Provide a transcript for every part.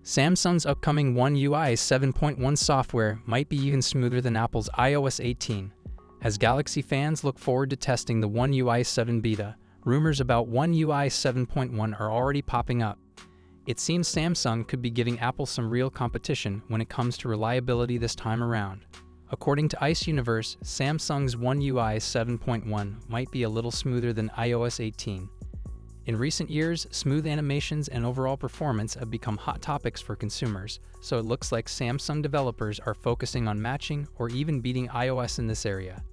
Samsung's upcoming One UI 7.1 software might be even smoother than Apple's iOS 18. As Galaxy fans look forward to testing the One UI 7 beta, rumors about One UI 7.1 are already popping up. It seems Samsung could be giving Apple some real competition when it comes to reliability this time around. According to Ice Universe, Samsung's One UI 7.1 might be a little smoother than iOS 18. In recent years, smooth animations and overall performance have become hot topics for consumers, so it looks like Samsung developers are focusing on matching or even beating iOS in this area.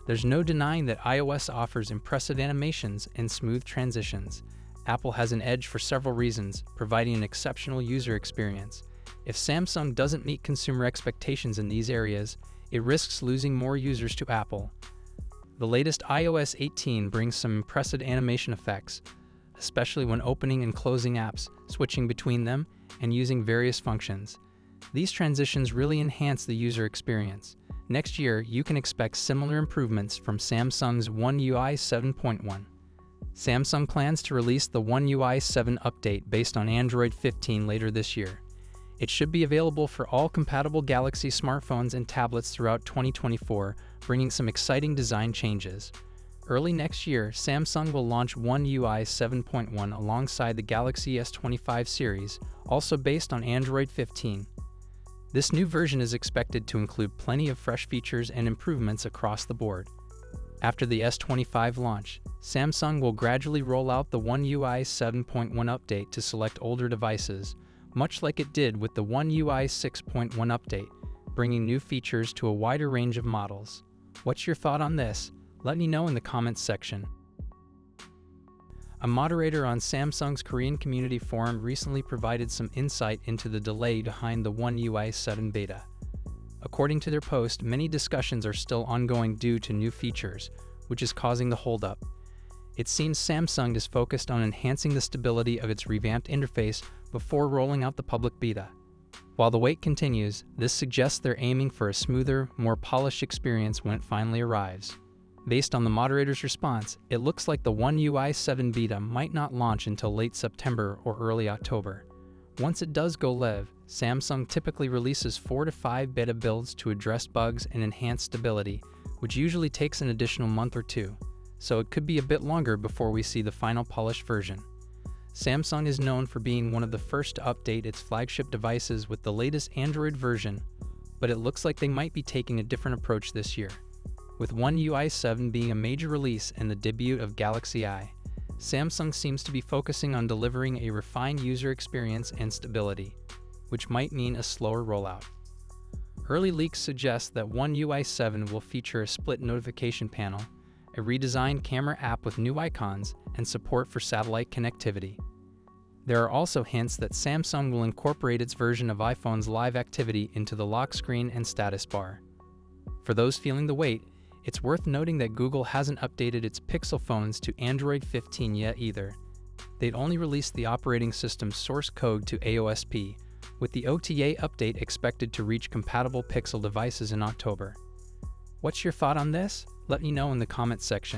There's no denying that iOS offers impressive animations and smooth transitions. Apple has an edge for several reasons, providing an exceptional user experience. If Samsung doesn't meet consumer expectations in these areas, it risks losing more users to Apple. The latest iOS 18 brings some impressive animation effects, especially when opening and closing apps, switching between them, and using various functions. These transitions really enhance the user experience. Next year, you can expect similar improvements from Samsung's One UI 7.1. Samsung plans to release the One UI 7 update based on Android 15 later this year. It should be available for all compatible Galaxy smartphones and tablets throughout 2024, bringing some exciting design changes. Early next year, Samsung will launch One UI 7.1 alongside the Galaxy S25 series, also based on Android 15. This new version is expected to include plenty of fresh features and improvements across the board. After the S25 launch, Samsung will gradually roll out the One UI 7.1 update to select older devices, much like it did with the One UI 6.1 update, bringing new features to a wider range of models. What's your thought on this? Let me know in the comments section. A moderator on Samsung's Korean community forum recently provided some insight into the delay behind the One UI 7 beta. According to their post, many discussions are still ongoing due to new features, which is causing the holdup. It seems Samsung is focused on enhancing the stability of its revamped interface before rolling out the public beta. While the wait continues, this suggests they're aiming for a smoother, more polished experience when it finally arrives. Based on the moderator's response, it looks like the One UI 7 beta might not launch until late September or early October. Once it does go live, Samsung typically releases 4 to 5 beta builds to address bugs and enhance stability, which usually takes an additional month or two, so it could be a bit longer before we see the final polished version. Samsung is known for being one of the first to update its flagship devices with the latest Android version, but it looks like they might be taking a different approach this year. With One UI 7 being a major release and the debut of Galaxy I, Samsung seems to be focusing on delivering a refined user experience and stability, which might mean a slower rollout. Early leaks suggest that One UI 7 will feature a split notification panel, a redesigned camera app with new icons, and support for satellite connectivity. There are also hints that Samsung will incorporate its version of iPhone's live activity into the lock screen and status bar. For those feeling the wait, it's worth noting that Google hasn't updated its Pixel phones to Android 15 yet either. They'd only released the operating system's source code to AOSP, with the OTA update expected to reach compatible Pixel devices in October. What's your thought on this? Let me know in the comments section.